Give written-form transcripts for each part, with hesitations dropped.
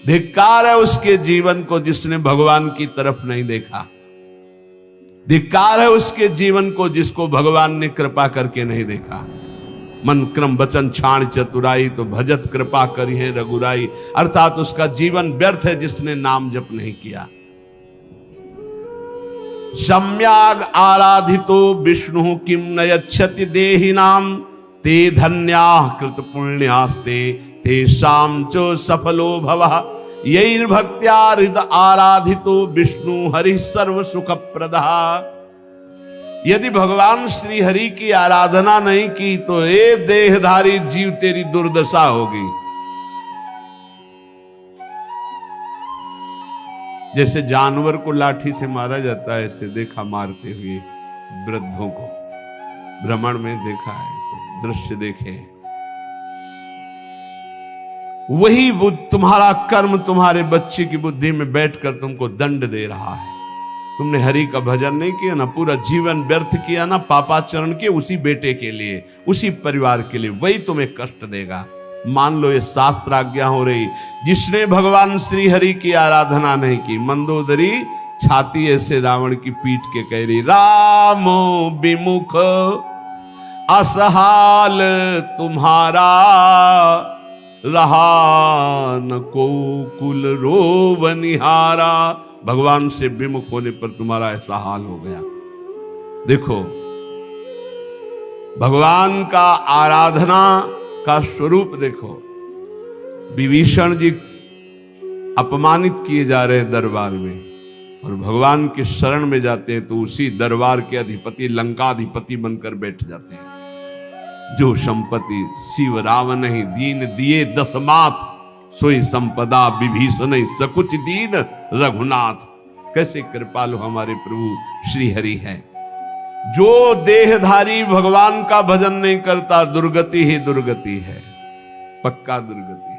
धिक्कार है उसके जीवन को जिसने भगवान की तरफ नहीं देखा। धिक्कार है उसके जीवन को जिसको भगवान ने कृपा करके नहीं देखा। मन क्रम वचन छाण चतुराई तो भजत कृपा करी है रघुराई। अर्थात उसका जीवन व्यर्थ है जिसने नाम जप नहीं किया। सम्याग आराधितो विष्णु किम नयच्छति देहिनाम ते धन्याः कृत पुण्यास्ते तेषां च सफलो भवः। यैर्भक्त्या हृद आराधितो विष्णु हरि सर्व सुख प्रदः। यदि भगवान श्री हरि की आराधना नहीं की तो ये देहधारी जीव तेरी दुर्दशा होगी। जैसे जानवर को लाठी से मारा जाता है, ऐसे देखा मारते हुए वृद्धों को, भ्रमण में देखा है, ऐसे दृश्य देखे। वही तुम्हारा कर्म तुम्हारे बच्चे की बुद्धि में बैठकर तुमको दंड दे रहा है। तुमने हरि का भजन नहीं किया ना, पूरा जीवन व्यर्थ किया ना, पापाचरण के उसी बेटे के लिए, उसी परिवार के लिए, वही तुम्हें कष्ट देगा। मान लो ये शास्त्र आज्ञा हो रही। जिसने भगवान श्री हरि की आराधना नहीं की, मंदोदरी छाती ऐसे रावण की पीट के कह रही, रामो विमुख असहाल तुम्हारा रहा न को कुल रोवनिहारा। भगवान से विमुख होने पर तुम्हारा ऐसा हाल हो गया। देखो भगवान का आराधना का स्वरूप देखो। विभीषण जी अपमानित किए जा रहे दरबार में, और भगवान के शरण में जाते हैं तो उसी दरबार के अधिपति लंकाधिपति बनकर बैठ जाते हैं। जो संपत्ति शिव रावण ही दीन दिए दशमात, सोई संपदा विभीषण सकुच दीन रघुनाथ। कैसे कृपालु हमारे प्रभु श्री हरि है। जो देहधारी भगवान का भजन नहीं करता, दुर्गति ही दुर्गति है, पक्का दुर्गति है।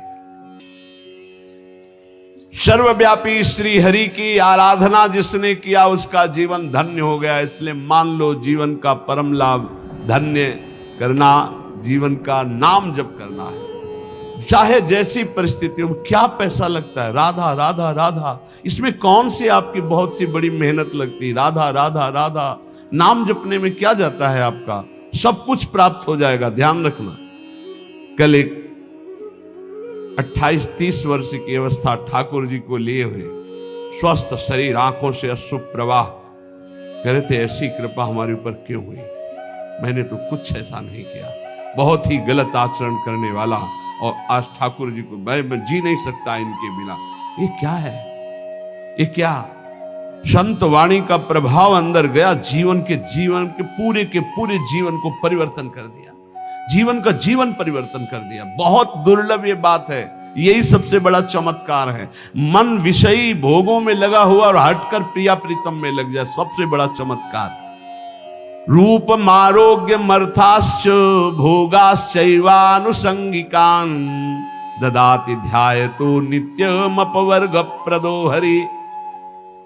सर्वव्यापी श्री हरि की आराधना जिसने किया उसका जीवन धन्य हो गया। इसलिए मान लो जीवन का परम लाभ धन्य करना, जीवन का नाम जप करना है। चाहे जैसी परिस्थितियों में, क्या पैसा लगता है, राधा राधा राधा, इसमें कौन सी आपकी बहुत सी बड़ी मेहनत लगती। राधा राधा राधा नाम जपने में क्या जाता है आपका, सब कुछ प्राप्त हो जाएगा। ध्यान रखना। कल एक 28-30 वर्ष की अवस्था ठाकुर जी को लिए हुए, स्वस्थ शरीर, आंखों से अश्रु प्रवाह, कह रहे थे ऐसी कृपा हमारे ऊपर क्यों हुई। मैंने तो कुछ ऐसा नहीं किया, बहुत ही गलत आचरण करने वाला, और आज ठाकुर जी को मैं जी नहीं सकता इनके बिना। ये क्या है, ये क्या संत वाणी का प्रभाव अंदर गया, जीवन के पूरे जीवन को परिवर्तन कर दिया, जीवन का जीवन परिवर्तन कर दिया। बहुत दुर्लभ ये बात है, यही सबसे बड़ा चमत्कार है। मन विषयी भोगों में लगा हुआ और हटकर प्रिया प्रीतम में लग जाए, सबसे बड़ा चमत्कार। रूप मारोग्य मर्थाश्च भोगाश्चैवानुसंगिकान् ददाति ध्यायतो नित्यम अपवर्ग प्रदो हरि।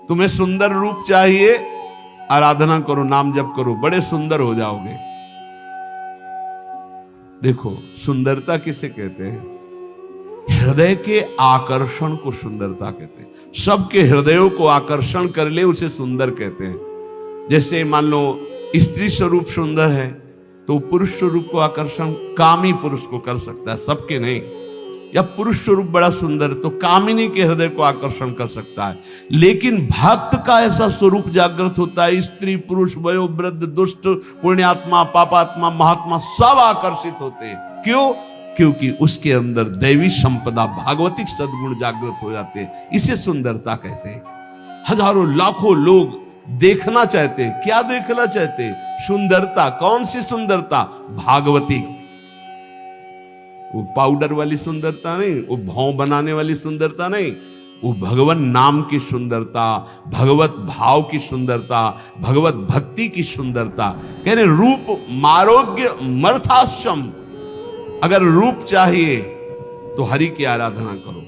तुम्हें सुंदर रूप चाहिए, आराधना करो, नाम जप करो, बड़े सुंदर हो जाओगे। देखो सुंदरता किसे कहते हैं, हृदय के आकर्षण को सुंदरता कहते हैं। सबके हृदयों को आकर्षण कर ले उसे सुंदर कहते हैं। जैसे मान लो स्त्री स्वरूप सुंदर है तो पुरुष स्वरूप को आकर्षण कामी पुरुष को कर सकता है, सबके नहीं। या पुरुष स्वरूप बड़ा सुंदर तो कामिनी के हृदय को आकर्षण कर सकता है। लेकिन भक्त का ऐसा स्वरूप जागृत होता है, स्त्री पुरुष वयो वृद्ध दुष्ट पुण्यात्मा पापात्मा महात्मा सब आकर्षित होते हैं। क्यों? क्योंकि उसके अंदर दैवी संपदा भागवतिक सद्गुण जागृत हो जाते हैं। इसे सुंदरता कहते हैं। हजारों लाखों लोग देखना चाहते हैं। क्या देखना चाहते हैं? सुंदरता। कौन सी सुंदरता? भागवतिक। वो पाउडर वाली सुंदरता नहीं, वो भाव बनाने वाली सुंदरता नहीं, वो भगवान नाम की सुंदरता, भगवत भाव की सुंदरता, भगवत भक्ति की सुंदरता। कह रहे रूप मारोग्य मर्थाश्रम। अगर रूप चाहिए तो हरि की आराधना करो,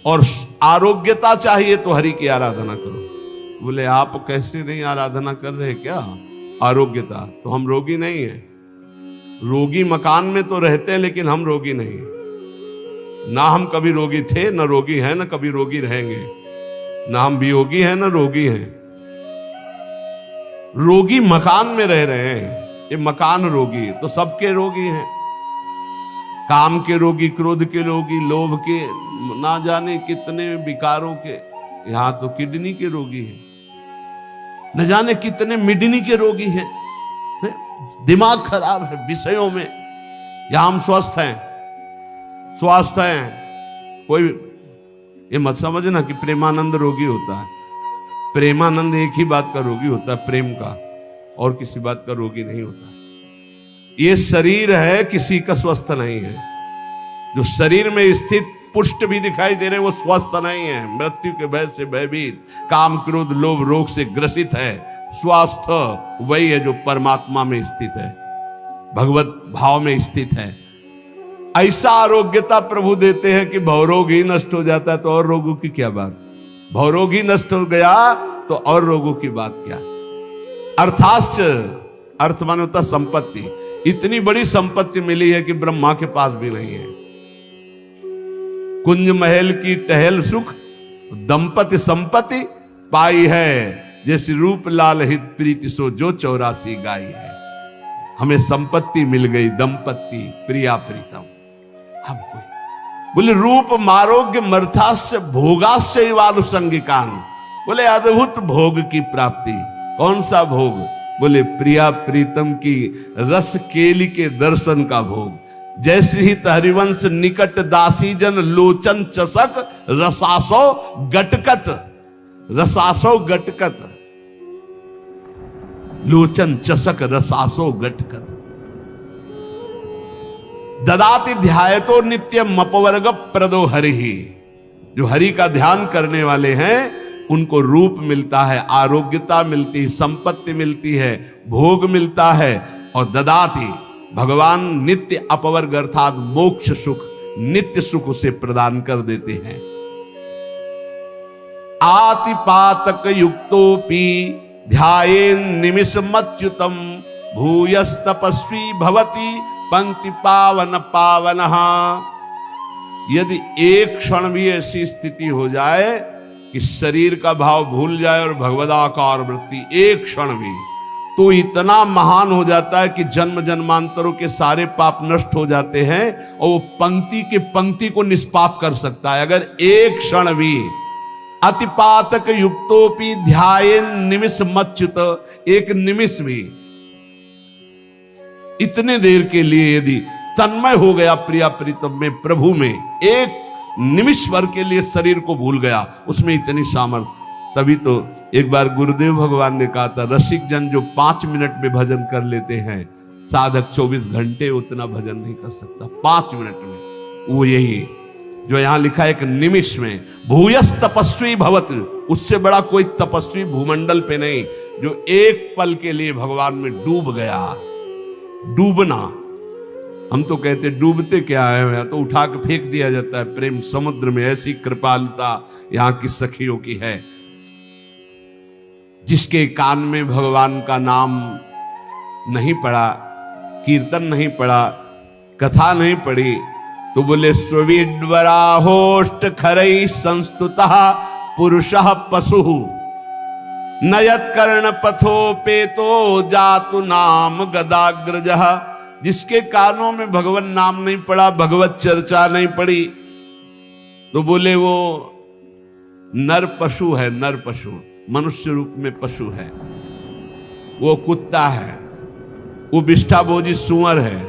और आरोग्यता चाहिए तो हरि की आराधना करो। बोले आप कैसे नहीं आराधना कर रहे क्या? आरोग्यता तो हम रोगी नहीं है। रोगी मकान में तो रहते हैं लेकिन हम रोगी नहीं हैं। ना हम कभी रोगी थे, ना रोगी हैं, ना कभी रोगी रहेंगे। ना हम वियोगी हैं, ना रोगी हैं। रोगी मकान में रह रहे हैं, ये मकान रोगी, तो सबके रोगी हैं। काम के रोगी, क्रोध के रोगी, लोभ के, ना जाने कितने विकारों के। यहां तो किडनी के रोगी हैं, न जाने कितने मिडनी के रोगी हैं। दिमाग खराब है विषयों में। यहां हम स्वस्थ हैं, स्वस्थ हैं। कोई ये मत समझना कि प्रेमानंद रोगी होता है। प्रेमानंद एक ही बात का रोगी होता है, प्रेम का, और किसी बात का रोगी नहीं होता। ये शरीर है, किसी का स्वस्थ नहीं है। जो शरीर में स्थित पुष्ट भी दिखाई दे रहे हैं, वो स्वस्थ नहीं है। मृत्यु के भय से भयभीत, काम क्रोध लोभ रोग से ग्रसित है। स्वस्थ वही है जो परमात्मा में स्थित है, भगवत भाव में स्थित है। ऐसा आरोग्यता प्रभु देते हैं कि भवरोग ही नष्ट हो जाता है, तो और रोगों की क्या बात। भवरोग ही नष्ट हो गया तो और रोगों की बात क्या। अर्थाश्च, अर्थ माने होता संपत्ति। इतनी बड़ी संपत्ति मिली है कि ब्रह्मा के पास भी नहीं है। कुंज महल की टहल सुख, दंपति संपत्ति पाई है। जैसे रूप लाल हित प्रीति सो जो 84 गाई है। हमें संपत्ति मिल गई, दंपत्ति प्रिया प्रीतम। हम कोई बोले रूप मारोग्य मर्थास्य भोगास्य वानुसंगिकान, बोले अद्भुत भोग की प्राप्ति। कौन सा भोग? बोले प्रिया प्रीतम की रस केली के दर्शन का भोग। जैसे ही हरिवंश निकट दासी जन लोचन चसक रसासो गटकत, रसासो गटकत, लोचन चसक रसासो गटकत। ददाति ध्यायतो नित्यम अपवर्ग प्रदो हरि। जो हरि का ध्यान करने वाले हैं उनको रूप मिलता है, आरोग्यता मिलती है, संपत्ति मिलती है, भोग मिलता है। और ददाति भगवान नित्य अपवर्ग अर्थात मोक्ष सुख, नित्य सुख उसे प्रदान कर देते हैं। आतिपातक युक्तोपि ध्यायेन निमिषमच्युतम भूयस तपस्वी भवति पंक्ति पावन पावनः। यदि एक क्षण भी ऐसी स्थिति हो जाए कि शरीर का भाव भूल जाए और भगवदाकार वृत्ति एक क्षण भी, तो इतना महान हो जाता है कि जन्म जन्मांतरों के सारे पाप नष्ट हो जाते हैं और वो पंक्ति के पंक्ति को निष्पाप कर सकता है। अगर एक क्षण भी अतिपातक युक्तोपि ध्यायेन निमिष मच्युत, एक निमिष भी, इतने देर के लिए यदि तन्मय हो गया प्रिया प्रीतम में, प्रभु में, एक निमिष भर के लिए शरीर को भूल गया, उसमें इतनी सामर्थ्य। तभी तो एक बार गुरुदेव भगवान ने कहा था, रसिक जन जो 5 मिनट में भजन कर लेते हैं, साधक 24 घंटे उतना भजन नहीं कर सकता 5 मिनट में। वो यही जो यहां लिखा है, एक निमिष में। भूयस तपस्वी भवत, उससे बड़ा कोई तपस्वी भूमंडल पे नहीं जो एक पल के लिए भगवान में डूब गया। डूबना, हम तो कहते डूबते क्या है, तो उठा के फेंक दिया जाता है प्रेम समुद्र में। ऐसी कृपालुता यहां की सखियों की है। जिसके कान में भगवान का नाम नहीं पड़ा, कीर्तन नहीं पड़ा, कथा नहीं पड़ी, तो बोले स्वीडवराहोष्ट खरई संस्तुतः पुरुषः पशु नयत कर्ण पथो पेतो जातु नाम गदाग्रजः। जिसके कानों में भगवान नाम नहीं पड़ा, भगवत चर्चा नहीं पड़ी, तो बोले वो नर पशु है। नर पशु, मनुष्य रूप में पशु है। वो कुत्ता है, वो विष्ठाभोजी सुअर है,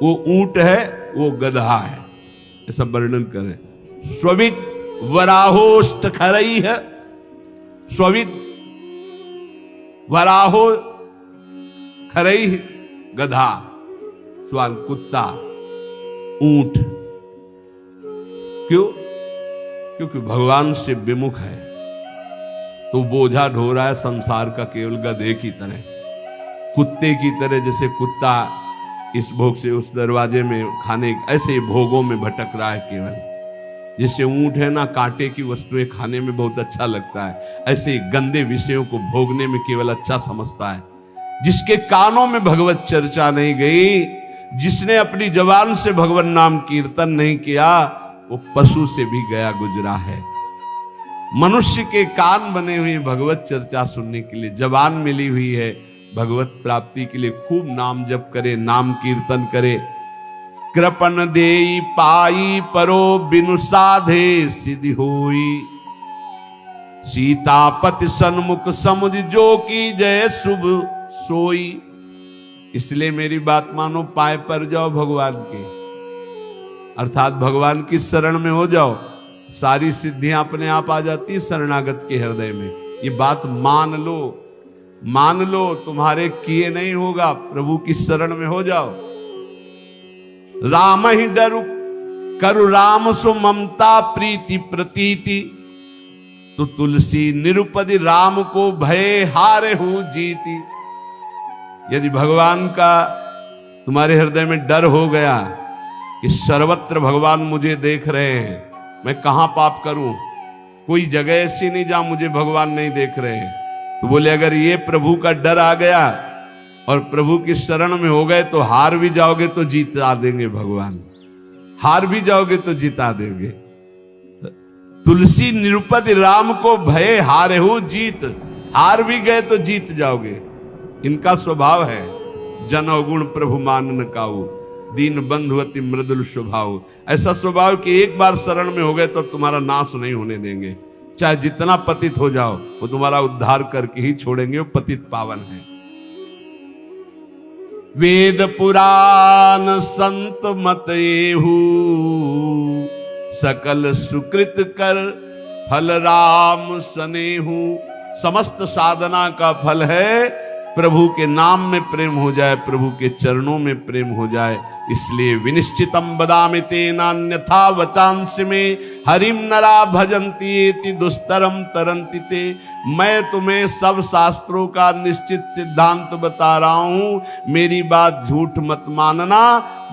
वो ऊंट है, वो गधा है। ऐसा वर्णन करें। स्विट वराहोष्ट खरई है, स्विट वराहो खरई गधा, स्वान कुत्ता, ऊंट। क्यों? क्योंकि भगवान से विमुख है, तो बोझा ढो रहा है संसार का केवल गधे की तरह, कुत्ते की तरह। जैसे कुत्ता इस भोग से उस दरवाजे में खाने, ऐसे ही भोगों में भटक रहा है केवल। जैसे ऊंट है ना, कांटे की वस्तुएं खाने में बहुत अच्छा लगता है, ऐसे ही गंदे विषयों को भोगने में केवल अच्छा समझता है। जिसके कानों में भगवत चर्चा नहीं गई, जिसने अपनी जबान से भगवान नाम कीर्तन नहीं किया, वो पशु से भी गया गुजरा है। मनुष्य के कान बने हुए भगवत चर्चा सुनने के लिए, जबान मिली हुई है भगवत प्राप्ति के लिए। खूब नाम जप करे, नाम कीर्तन करे। कृपण देई पाई परो बिनु साधे सिद्धि होई, सीतापति सन्मुख समुझ जो की जय शुभ सोई। इसलिए मेरी बात मानो, पाए पर जाओ भगवान के, अर्थात भगवान की शरण में हो जाओ, सारी सिद्धियां अपने आप आ जाती है शरणागत के हृदय में। ये बात मान लो, मान लो, तुम्हारे किए नहीं होगा, प्रभु की शरण में हो जाओ। राम ही डरु करु राम सो ममता प्रीति प्रतीति, तो तुलसी निरुपदि राम को भय हारे हूं जीती। यदि भगवान का तुम्हारे हृदय में डर हो गया कि सर्वत्र भगवान मुझे देख रहे हैं, मैं कहां पाप करूं, कोई जगह ऐसी नहीं जहां मुझे भगवान नहीं देख रहे हैं, तो बोले अगर ये प्रभु का डर आ गया और प्रभु की शरण में हो गए तो हार भी जाओगे तो जीता देंगे भगवान, हार भी जाओगे तो जीता देंगे। तुलसी निरुपति राम को भय हारे हो जीत, हार भी गए तो जीत जाओगे। इनका स्वभाव है जनो गुण प्रभु मानन काऊ, दीन बंधुवती मृदुल स्वभाव। ऐसा स्वभाव कि एक बार शरण में हो गए तो तुम्हारा नाश नहीं होने देंगे, चाहे जितना पतित हो जाओ वो तुम्हारा उद्धार करके ही छोड़ेंगे, वो पतित पावन है। वेद पुराण संत मत एहू, सकल सुकृत कर फल राम सनेहू। समस्त साधना का फल है प्रभु के नाम में प्रेम हो जाए, प्रभु के चरणों में प्रेम हो जाए। इसलिए विनिश्चितम बदामि तेनान्यथा वचांसि में, हरिम नरा भजन्ति एति दुस्तरम तरन्ति ते। मैं तुम्हें सब शास्त्रों का निश्चित सिद्धांत बता रहा हूं, मेरी बात झूठ मत मानना।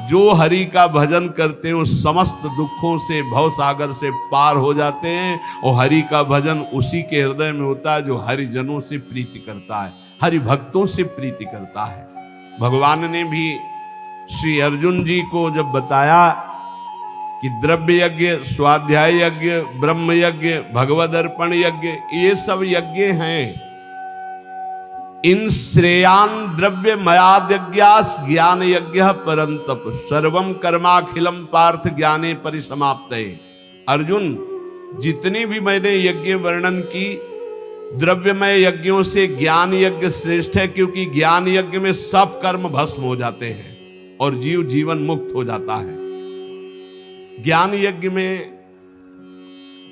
जो हरि का भजन करते हैं उस समस्त दुखों से, भव सागर से पार हो जाते हैं। और हरि का भजन उसी के हृदय में होता है जो हरिजनों से प्रीति करता है, हरि भक्तों से प्रीति करता है। भगवान ने भी श्री अर्जुन जी को जब बताया कि द्रव्य यज्ञ, स्वाध्याय यज्ञ, ब्रह्म यज्ञ, भगवद अर्पण यज्ञ, ये सब यज्ञ हैं। इन श्रेयान द्रव्य मयाद यज्ञास ज्ञान यज्ञ परंतप, सर्वम कर्माखिलम पार्थ ज्ञाने परिसमाप्तये। अर्जुन, जितनी भी मैंने यज्ञ वर्णन की, द्रव्यमय यज्ञों से ज्ञान यज्ञ श्रेष्ठ है, क्योंकि ज्ञान यज्ञ में सब कर्म भस्म हो जाते हैं और जीव जीवन मुक्त हो जाता है। ज्ञान यज्ञ में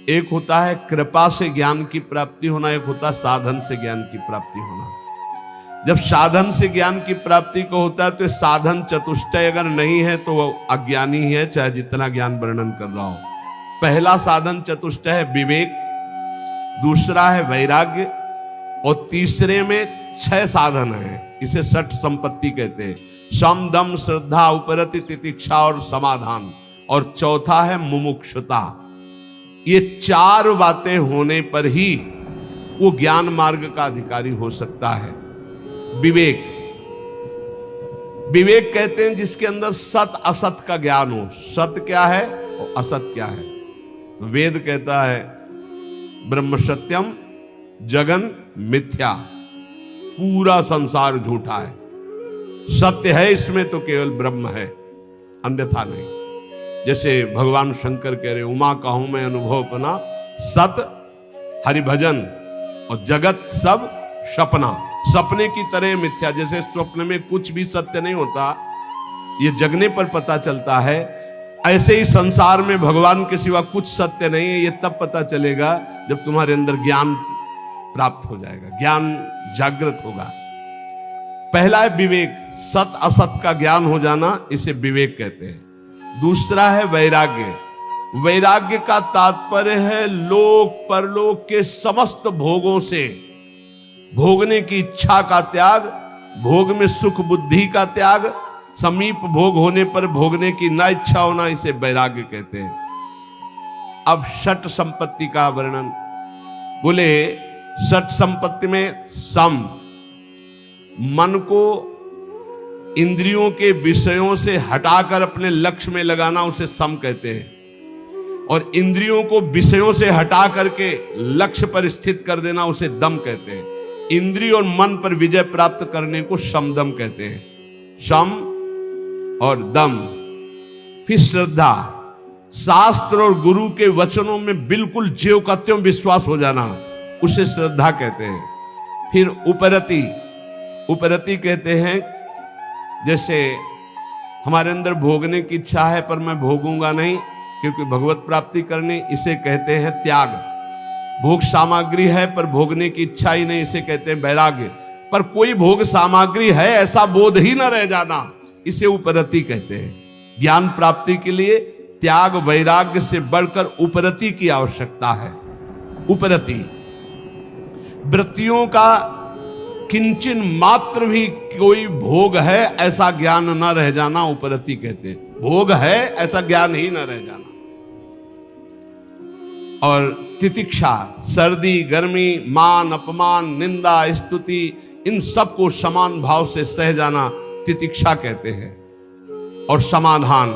एक होता है कृपा से ज्ञान की प्राप्ति होना, एक होता है साधन से ज्ञान की प्राप्ति होना। जब साधन से ज्ञान की प्राप्ति को होता है तो साधन चतुष्टय अगर नहीं है तो वो अज्ञानी है, चाहे जितना ज्ञान वर्णन कर रहा हो। पहला साधन चतुष्टय है विवेक, दूसरा है वैराग्य, और तीसरे में 6 साधन है। इसे षट संपत्ति कहते हैं। सम दम श्रद्धा उपरति तितिक्षा और समाधान, और चौथा है मुमुक्षुता। ये 4 बातें होने पर ही वो ज्ञान मार्ग का अधिकारी हो सकता है। विवेक, विवेक कहते हैं जिसके अंदर सत असत का ज्ञान हो। सत्य क्या है और असत क्या है। तो वेद कहता है ब्रह्म सत्यम जगन मिथ्या, पूरा संसार झूठा है। सत्य है इसमें तो केवल ब्रह्म है, अन्यथा नहीं। जैसे भगवान शंकर कह रहे, उमा कहूं मैं अनुभव अपना, सत हरिभजन और जगत सब सपना। सपने की तरह मिथ्या, जैसे स्वप्न में कुछ भी सत्य नहीं होता, ये जगने पर पता चलता है, ऐसे ही संसार में भगवान के सिवा कुछ सत्य नहीं है। ये तब पता चलेगा जब तुम्हारे अंदर ज्ञान प्राप्त हो जाएगा, ज्ञान जागृत होगा। पहला है विवेक, सत असत का ज्ञान हो जाना, इसे विवेक कहते हैं। दूसरा है वैराग्य। वैराग्य का तात्पर्य है लोक परलोक के समस्त भोगों से भोगने की इच्छा का त्याग, भोग में सुख बुद्धि का त्याग, समीप भोग होने पर भोगने की ना इच्छा होना, इसे वैराग्य कहते हैं। अब षट संपत्ति का वर्णन, बोले षट संपत्ति में सम, मन को इंद्रियों के विषयों से हटाकर अपने लक्ष्य में लगाना, उसे सम कहते हैं। और इंद्रियों को विषयों से हटा करके लक्ष्य पर स्थित कर देना उसे दम कहते हैं। इंद्रिय और मन पर विजय प्राप्त करने को शमदम कहते हैं। शम और दम। फिर श्रद्धा, शास्त्र और गुरु के वचनों में बिल्कुल ज्यों का त्यों विश्वास हो जाना, उसे श्रद्धा कहते हैं। फिर उपरति, उपरति कहते हैं जैसे हमारे अंदर भोगने की इच्छा है पर मैं भोगूंगा नहीं क्योंकि भगवत प्राप्ति करनी, इसे कहते हैं त्याग। भोग सामग्री है पर भोगने की इच्छा ही नहीं, इसे कहते हैं वैराग्य। पर कोई भोग सामग्री है ऐसा बोध ही न रह जाना, इसे उपरति कहते हैं। ज्ञान प्राप्ति के लिए त्याग वैराग्य से बढ़कर उपरति की आवश्यकता है। उपरति, वृत्तियों का किंचन मात्र भी कोई भोग है ऐसा ज्ञान न रह जाना, उपरति कहते हैं। भोग है ऐसा ज्ञान ही न रह जाना। और तितिक्षा, सर्दी गर्मी, मान अपमान, निंदा स्तुति, इन सब को समान भाव से सह जाना तितिक्षा कहते हैं। और समाधान,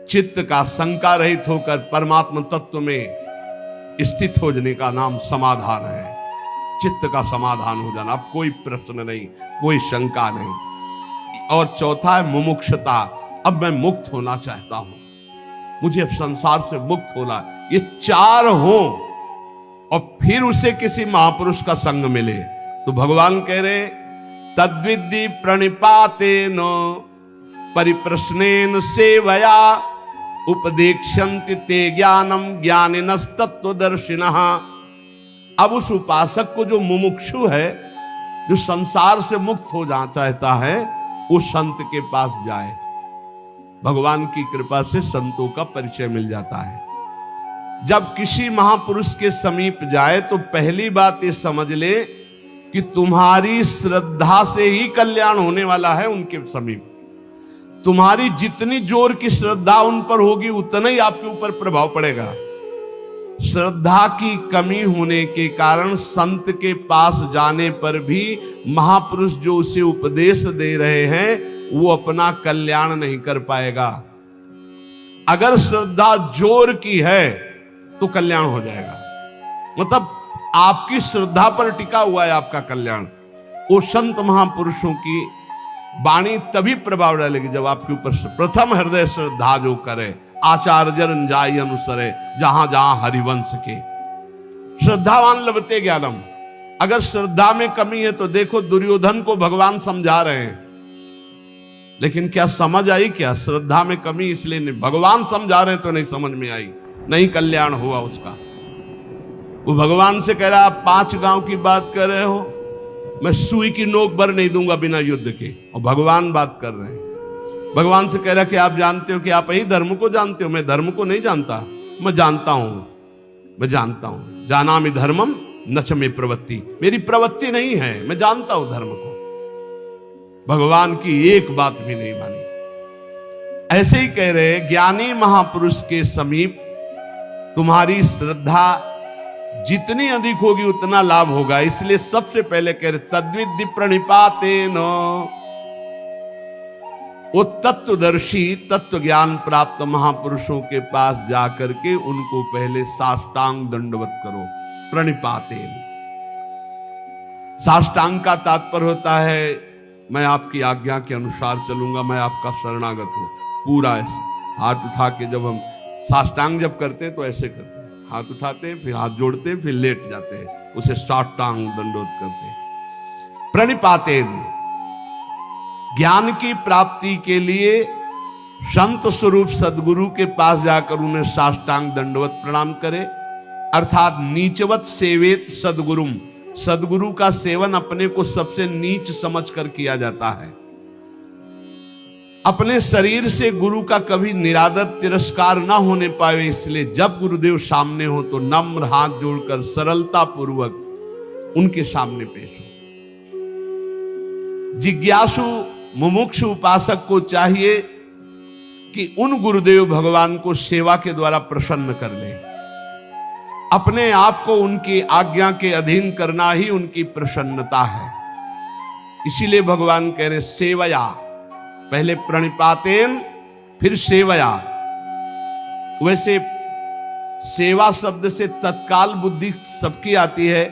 चित्त का शंका रहित होकर परमात्मा तत्व में स्थित हो जाने का नाम समाधान है। चित्त का समाधान हो जाना, अब कोई प्रश्न नहीं, कोई शंका नहीं। और चौथा है मुमुक्षुता, अब मैं मुक्त होना चाहता हूं, मुझे अब संसार से मुक्त होना। ये चार हो और फिर उसे किसी महापुरुष का संग मिले तो भगवान कह रहे तद्विद्धि प्रणिपातेन परिप्रश्नेन सेवया उपदेक्षन्ति ते ज्ञानम ज्ञानिनस्तत्वदर्शिनः। अब उस उपासक को जो मुमुक्षु है, जो संसार से मुक्त हो जाना चाहता है, वो संत के पास जाए। भगवान की कृपा से संतों का परिचय मिल जाता है। जब किसी महापुरुष के समीप जाए तो पहली बात ये समझ ले कि तुम्हारी श्रद्धा से ही कल्याण होने वाला है। उनके समीप तुम्हारी जितनी जोर की श्रद्धा उन पर होगी उतना ही आपके ऊपर प्रभाव पड़ेगा। श्रद्धा की कमी होने के कारण संत के पास जाने पर भी महापुरुष जो उसे उपदेश दे रहे हैं वो अपना कल्याण नहीं कर पाएगा। अगर श्रद्धा जोर की है तो कल्याण हो जाएगा, मतलब आपकी श्रद्धा पर टिका हुआ है आपका कल्याण। वो संत महापुरुषों की वाणी तभी प्रभाव डालेगी जब आपके ऊपर प्रथम हृदय श्रद्धा जो करे, आचार्य जन जाय अनुसरे जहां जहां हरिवंश के। श्रद्धावान लभते ज्ञानम। अगर श्रद्धा में कमी है तो देखो दुर्योधन को भगवान समझा रहे हैं, लेकिन क्या समझ आई? क्या श्रद्धा में कमी इसलिए नहीं, भगवान समझा रहे हैं तो नहीं समझ में आई, नहीं कल्याण हुआ उसका। वो भगवान से कह रहा आप 5 गांव की बात कर रहे हो, मैं सुई की नोक भर नहीं दूंगा बिना युद्ध के। और भगवान बात कर रहे हैं, भगवान से कह रहा कि आप जानते हो कि आप ही धर्म को जानते हो, मैं धर्म को नहीं जानता। मैं जानता हूं, मैं जानता हूं, जानामि धर्मम न च मे प्रवृत्ति, मेरी प्रवृत्ति नहीं है, मैं जानता हूं धर्म को। भगवान की एक बात भी नहीं मानी। ऐसे ही कह रहे ज्ञानी महापुरुष के समीप तुम्हारी श्रद्धा जितनी अधिक होगी उतना लाभ होगा। इसलिए सबसे पहले कह रहे तद्विद्धि प्रणिपातेन, वो तत्वदर्शी तत्व ज्ञान प्राप्त महापुरुषों के पास जाकर के उनको पहले साष्टांग दंडवत करो। प्रणिपातेन, साष्टांग का तात्पर्य होता है मैं आपकी आज्ञा के अनुसार चलूंगा, मैं आपका शरणागत हूं। पूरा ऐसे हाथ उठा के जब हम साष्टांग जब करते हैं तो ऐसे करते हैं, हाथ उठाते हैं, फिर हाथ जोड़ते हैं, फिर लेट जाते हैं, उसे साष्टांग दंडवत करते हैं। प्रणिपातेन, ज्ञान की प्राप्ति के लिए संत स्वरूप सदगुरु के पास जाकर उन्हें साष्टांग दंडवत प्रणाम करे, अर्थात नीचवत सेवेत सदगुरुम। सदगुरु का सेवन अपने को सबसे नीच समझकर किया जाता है। अपने शरीर से गुरु का कभी निरादर तिरस्कार ना होने पाए, इसलिए जब गुरुदेव सामने हो तो नम्र हाथ जोड़कर सरलता पूर्वक उनके सामने पेश हो। जिज्ञासु मुमुक्षु उपासक को चाहिए कि उन गुरुदेव भगवान को सेवा के द्वारा प्रसन्न कर ले। अपने आप को उनकी आज्ञा के अधीन करना ही उनकी प्रसन्नता है। इसीलिए भगवान कह रहे सेवया, पहले प्रणिपातेन फिर सेवया। वैसे सेवा शब्द से तत्काल बुद्धि सबकी आती है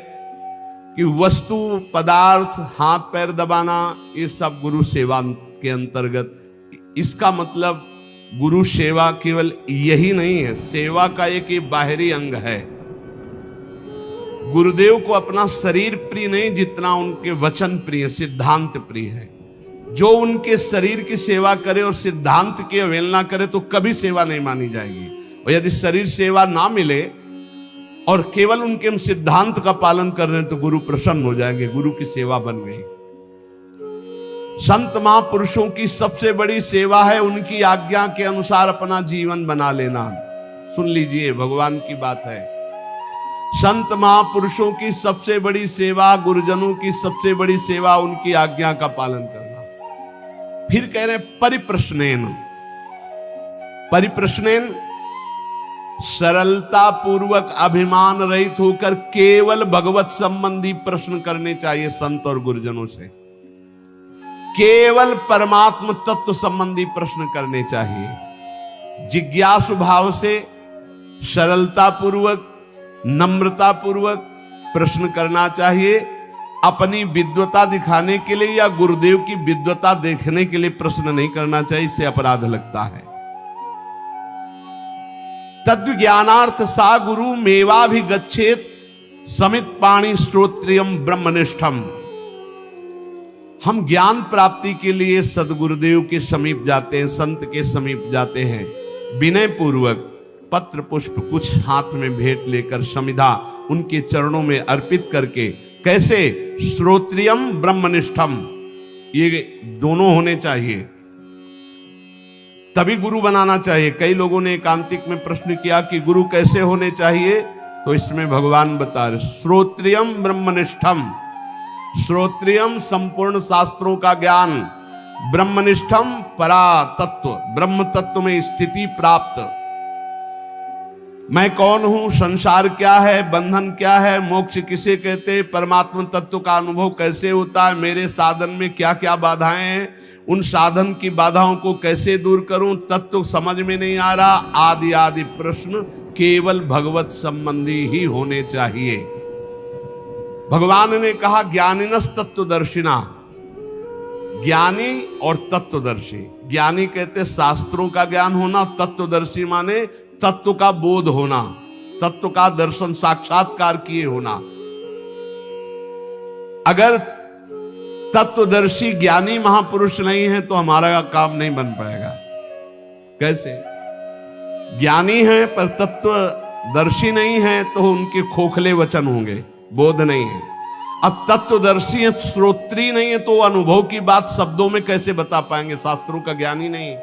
कि वस्तु पदार्थ हाथ पैर दबाना ये सब गुरु सेवा के अंतर्गत। इसका मतलब गुरु सेवा केवल यही नहीं है, सेवा का एक ये बाहरी अंग है। गुरुदेव को अपना शरीर प्रिय नहीं जितना उनके वचन प्रिय, सिद्धांत प्रिय है। जो उनके शरीर की सेवा करे और सिद्धांत की अवहेलना करे तो कभी सेवा नहीं मानी जाएगी। और यदि शरीर सेवा ना मिले और केवल उनके हम सिद्धांत का पालन कर रहे हैं तो गुरु प्रसन्न हो जाएंगे, गुरु की सेवा बन गई। संत महापुरुषों की सबसे बड़ी सेवा है उनकी आज्ञा के अनुसार अपना जीवन बना लेना। सुन लीजिए, भगवान की बात है। संत महापुरुषों की सबसे बड़ी सेवा, गुरुजनों की सबसे बड़ी सेवा उनकी आज्ञा का पालन करना। फिर कह रहे परिप्रश्नेन, परिप्रश्नेन सरलता पूर्वक अभिमान रहित होकर केवल भगवत संबंधी प्रश्न करने चाहिए संत और गुरुजनों से। केवल परमात्म तत्व संबंधी प्रश्न करने चाहिए। जिज्ञासु भाव से सरलता पूर्वक नम्रता पूर्वक प्रश्न करना चाहिए। अपनी विद्वता दिखाने के लिए या गुरुदेव की विद्वता देखने के लिए प्रश्न नहीं करना चाहिए, इससे अपराध लगता है। तद्व ज्ञानार्थ सा गुरु मेवाभिगच्छेत समित पाणि श्रोत्रियम ब्रह्मनिष्ठम। हम ज्ञान प्राप्ति के लिए सदगुरुदेव के समीप जाते हैं, संत के समीप जाते हैं, विनय पूर्वक पत्र पुष्प कुछ हाथ में भेंट लेकर समिधा उनके चरणों में अर्पित करके। कैसे? श्रोत्रियम ब्रह्मनिष्ठम, ये दोनों होने चाहिए, तभी गुरु बनाना चाहिए। कई लोगों ने एकांतिक में प्रश्न किया कि गुरु कैसे होने चाहिए, तो इसमें भगवान बता रहे श्रोत्रियम ब्रह्मनिष्ठम। श्रोत्रियम संपूर्ण शास्त्रों का ज्ञान, ब्रह्मनिष्ठम परा तत्व, ब्रह्म तत्व में स्थिति प्राप्त। मैं कौन हूं, संसार क्या है, बंधन क्या है, मोक्ष किसे कहते, परमात्मा तत्व का अनुभव कैसे होता है, मेरे साधन में क्या क्या बाधाएं हैं, उन साधन की बाधाओं को कैसे दूर करूं, तत्व समझ में नहीं आ रहा, आदि आदि प्रश्न केवल भगवत संबंधी ही होने चाहिए। भगवान ने कहा ज्ञानिनस तत्वदर्शिना, ज्ञानी और तत्वदर्शी। ज्ञानी कहते शास्त्रों का ज्ञान होना, तत्वदर्शी माने तत्व का बोध होना, तत्व का दर्शन साक्षात्कार किए होना। अगर तत्वदर्शी ज्ञानी महापुरुष नहीं है तो हमारा काम नहीं बन पाएगा। कैसे? ज्ञानी है पर तत्वदर्शी नहीं है तो उनके खोखले वचन होंगे, बोध नहीं है। अब तत्वदर्शी है, श्रोत्री नहीं है तो अनुभव की बात शब्दों में कैसे बता पाएंगे? शास्त्रों का ज्ञानी नहीं,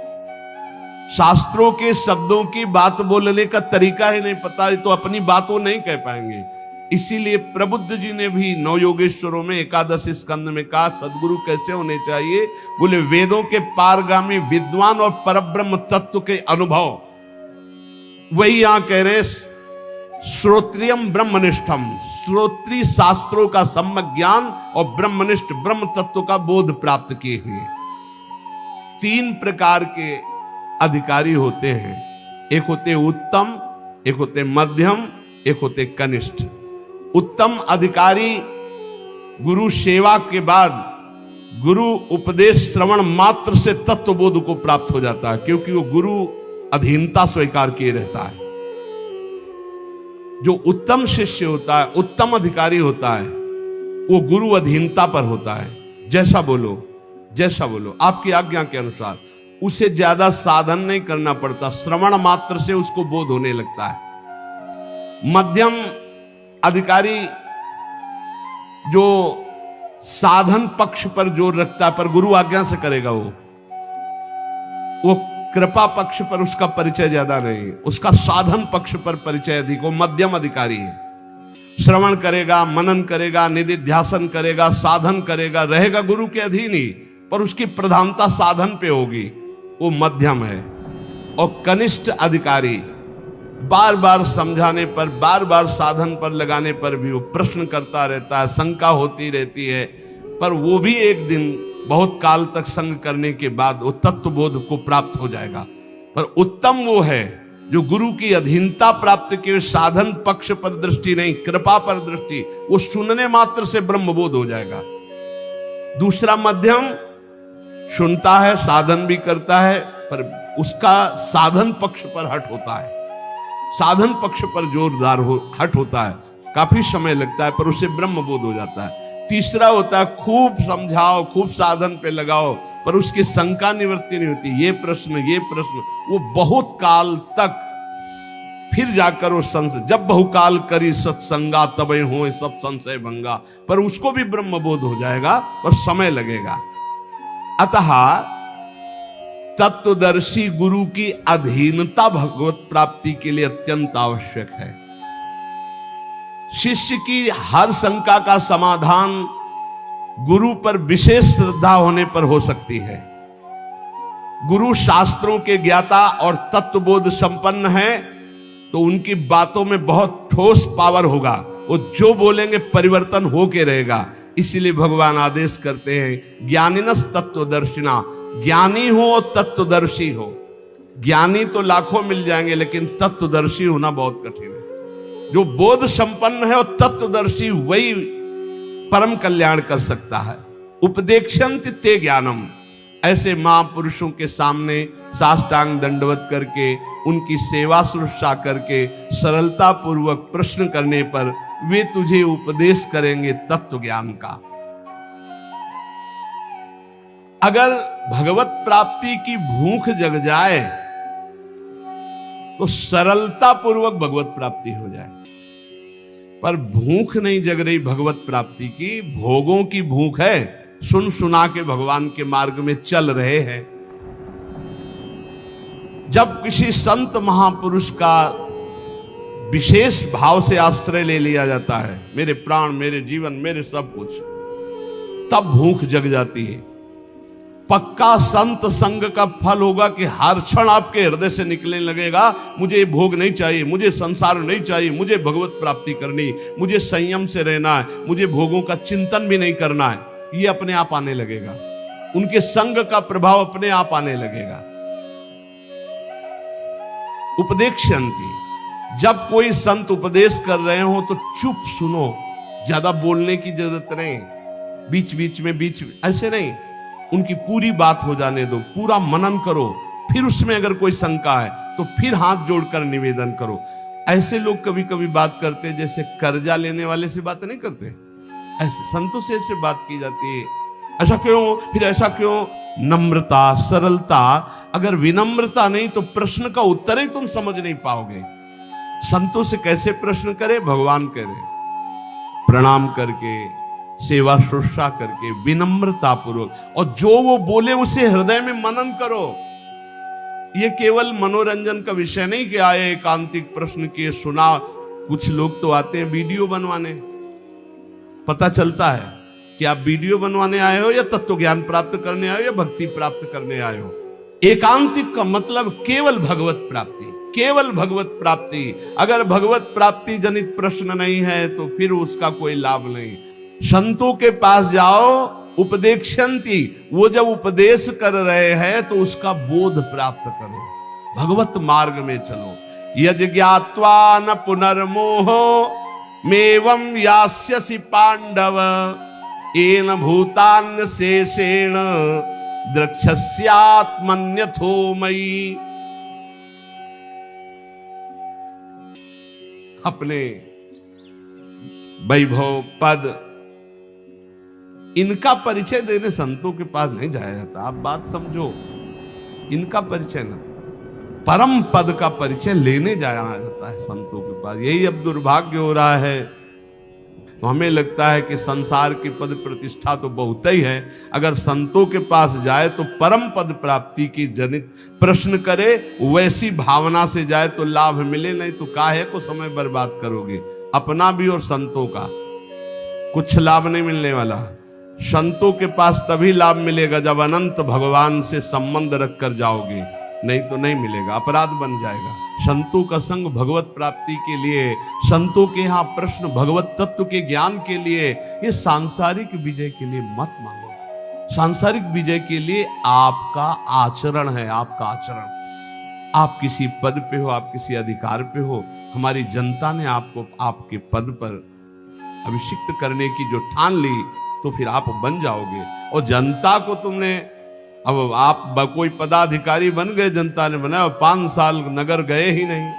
शास्त्रों के शब्दों की बात बोलने का तरीका ही नहीं पता, तो अपनी बात वो नहीं कह पाएंगे। इसीलिए प्रबुद्ध जी ने भी नौ योगेश्वरों में 11 स्कंद में कहा सदगुरु कैसे होने चाहिए। बोले वेदों के पारगामी विद्वान और परब्रह्म तत्व के अनुभव। वही यहां कह रहे श्रोत्रियम ब्रह्मनिष्ठम, श्रोत्री शास्त्रों का सम्यक ज्ञान और ब्रह्मनिष्ठ ब्रह्म तत्व का बोध प्राप्त किए हुए। 3 प्रकार के अधिकारी होते हैं, एक होते उत्तम, एक होते मध्यम, एक होते कनिष्ठ। उत्तम अधिकारी गुरु सेवा के बाद गुरु उपदेश श्रवण मात्र से तत्वबोध को प्राप्त हो जाता है, क्योंकि वो गुरु अधीनता स्वीकार किए रहता है। जो उत्तम शिष्य होता है, उत्तम अधिकारी होता है, वो गुरु अधीनता पर होता है। जैसा बोलो, जैसा बोलो, आपकी आज्ञा के अनुसार। उसे ज्यादा साधन नहीं करना पड़ता, श्रवण मात्र से उसको बोध होने लगता है। मध्यम अधिकारी जो साधन पक्ष पर जोर रखता है, पर गुरु आज्ञा से करेगा, वो कृपा पक्ष पर उसका परिचय ज्यादा नहीं, उसका साधन पक्ष पर परिचय अधिक। वो मध्यम अधिकारी है, श्रवण करेगा, मनन करेगा, निधिध्यासन करेगा, साधन करेगा, रहेगा गुरु के अधीन ही, पर उसकी प्रधानता साधन पे होगी, वो मध्यम है। और कनिष्ठ अधिकारी बार बार समझाने पर, बार बार साधन पर लगाने पर भी वो प्रश्न करता रहता है, शंका होती रहती है, पर वो भी एक दिन बहुत काल तक संग करने के बाद वो तत्वबोध को प्राप्त हो जाएगा। पर उत्तम वो है जो गुरु की अधीनता प्राप्त के साधन पक्ष पर दृष्टि नहीं, कृपा पर दृष्टि, वो सुनने मात्र से ब्रह्मबोध हो जाएगा। दूसरा मध्यम सुनता है, साधन भी करता है, पर उसका साधन पक्ष पर हट होता है, साधन पक्ष पर जोरदार हट होता है, काफी समय लगता है, पर उसे ब्रह्मबोध हो जाता है। तीसरा होता है खूब समझाओ, खूब साधन पे लगाओ, पर उसकी शंका निवृत्ति नहीं होती, ये प्रश्न, वो बहुत काल तक फिर जाकर वो संशय, जब बहुकाल करी सत्संगा तबे हो सब संशय भंगा, पर उसको भी ब्रह्मबोध हो जाएगा, पर समय लगेगा। अतः तत्वदर्शी गुरु की अधीनता भगवत प्राप्ति के लिए अत्यंत आवश्यक है। शिष्य की हर शंका का समाधान गुरु पर विशेष श्रद्धा होने पर हो सकती है। गुरु शास्त्रों के ज्ञाता और तत्वबोध संपन्न है तो उनकी बातों में बहुत ठोस पावर होगा, वो जो बोलेंगे परिवर्तन होके रहेगा। इसीलिए भगवान आदेश करते हैं ज्ञानिनस तत्वदर्शिना, ज्ञानी हो और तत्वदर्शी हो। ज्ञानी तो लाखों मिल जाएंगे, लेकिन तत्वदर्शी होना बहुत कठिन है। जो बोध संपन्न है और तत्वदर्शी, वही परम कल्याण कर सकता है। उपदेक्षन्ति ते ज्ञानम, ऐसे महापुरुषों के सामने साष्टांग दंडवत करके, उनकी सेवा शुश्रूषा करके, सरलता पूर्वक प्रश्न करने पर वे तुझे उपदेश करेंगे तत्व ज्ञान का। अगर भगवत प्राप्ति की भूख जग जाए तो सरलता पूर्वक भगवत प्राप्ति हो जाए, पर भूख नहीं जग रही भगवत प्राप्ति की, भोगों की भूख है। सुन सुना के भगवान के मार्ग में चल रहे हैं। जब किसी संत महापुरुष का विशेष भाव से आश्रय ले लिया जाता है, मेरे प्राण, मेरे जीवन, मेरे सब कुछ, तब भूख जग जाती है। पक्का संत संग का फल होगा कि हर क्षण आपके हृदय से निकलने लगेगा, मुझे ये भोग नहीं चाहिए, मुझे संसार नहीं चाहिए, मुझे भगवत प्राप्ति करनी, मुझे संयम से रहना है, मुझे भोगों का चिंतन भी नहीं करना है। ये अपने आप आने लगेगा, उनके संग का प्रभाव अपने आप आने लगेगा। उपदेक्षन्ति, जब कोई संत उपदेश कर रहे हो तो चुप सुनो, ज्यादा बोलने की जरूरत नहीं, बीच बीच ऐसे नहीं, उनकी पूरी बात हो जाने दो, पूरा मनन करो, फिर उसमें अगर कोई शंका है तो फिर हाथ जोड़कर निवेदन करो। ऐसे लोग कभी कभी बात करते जैसे कर्जा लेने वाले से बात नहीं करते, ऐसे संतों से ऐसे बात की जाती है। ऐसा क्यों, फिर ऐसा क्यों? नम्रता, सरलता। अगर विनम्रता नहीं तो प्रश्न का उत्तर ही तुम समझ नहीं पाओगे। संतों से कैसे प्रश्न करे? भगवान करे, प्रणाम करके, सेवा शुश्रूषा करके, विनम्रता पूर्वक, और जो वो बोले उसे हृदय में मनन करो। ये केवल मनोरंजन का विषय नहीं कि आए एकांतिक प्रश्न किए, सुना। कुछ लोग तो आते हैं वीडियो बनवाने, पता चलता है कि आप वीडियो बनवाने आए हो या तत्व ज्ञान प्राप्त करने आए हो या भक्ति प्राप्त करने आए हो। एकांतिक का मतलब केवल भगवत प्राप्ति, केवल भगवत प्राप्ति। अगर भगवत प्राप्ति जनित प्रश्न नहीं है तो फिर उसका कोई लाभ नहीं। संतों के पास जाओ, उपदेक्षन्ति, वो जब उपदेश कर रहे हैं तो उसका बोध प्राप्त करो, भगवत मार्ग में चलो। यज्ञात्वा न पुनर्मोहो मेवं यास्यसि पांडव, येन भूतान्य शेषेण द्रक्ष्यस्यात्मन्यथो मयि। अपने वैभव, पद, इनका परिचय देने संतों के पास नहीं जाया जाता। आप बात समझो, इनका परिचय ना, परम पद का परिचय लेने जाया जाता है संतों के पास। यही अब दुर्भाग्य हो रहा है। तो हमें लगता है कि संसार की पद प्रतिष्ठा तो बहुत ही है, अगर संतों के पास जाए तो परम पद प्राप्ति की जनित प्रश्न करे, वैसी भावना से जाए तो लाभ मिले, नहीं तो काहे को समय बर्बाद करोगे, अपना भी और संतों का। कुछ लाभ नहीं मिलने वाला। संतों के पास तभी लाभ मिलेगा जब अनंत भगवान से संबंध रखकर जाओगे, नहीं तो नहीं मिलेगा, अपराध बन जाएगा। संतों का संग भगवत प्राप्ति के लिए, संतों के यहाँ प्रश्न भगवत तत्व के ज्ञान के लिए, ये सांसारिक विजय के लिए मत मांगो। सांसारिक विजय के लिए आपका आचरण है, आपका आचरण। आप किसी पद पे हो, आप किसी अधिकार पे हो, हमारी जनता ने आपको आपके पद पर अभिषिक्त करने की जो ठान ली, तो फिर आप बन जाओगे। और जनता को तुमने, अब आप कोई पदाधिकारी बन गए, जनता ने बनाया, 5 साल नगर गए ही नहीं,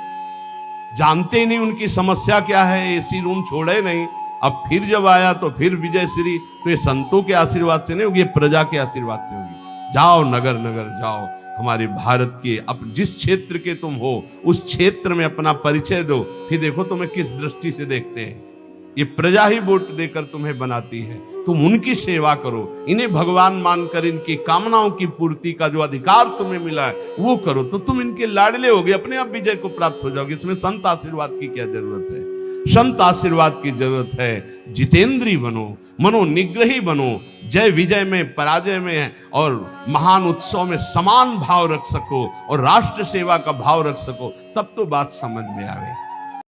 जानते ही नहीं उनकी समस्या क्या है, एसी रूम छोड़े नहीं। अब फिर जब आया तो फिर विजय श्री, तो ये संतों के आशीर्वाद से नहीं होगी, ये प्रजा के आशीर्वाद से होगी। जाओ नगर नगर जाओ, हमारे भारत के अब जिस क्षेत्र के तुम हो उस क्षेत्र में अपना परिचय दो, फिर देखो तुम्हें किस दृष्टि से देखते हैं। ये प्रजा ही वोट देकर तुम्हें बनाती है, तुम उनकी सेवा करो, इन्हें भगवान मानकर इनकी कामनाओं की पूर्ति का जो अधिकार तुम्हें मिला है वो करो, तो तुम इनके लाडले होगे, अपने आप विजय को प्राप्त हो जाओगे। इसमें संत आशीर्वाद की क्या जरूरत है? संत आशीर्वाद की जरूरत है। जितेंद्री बनो, मनोनिग्रही बनो, जय विजय में, पराजय में और महान उत्सव में समान भाव रख सको और राष्ट्र सेवा का भाव रख सको, तब तो बात समझ में आवे।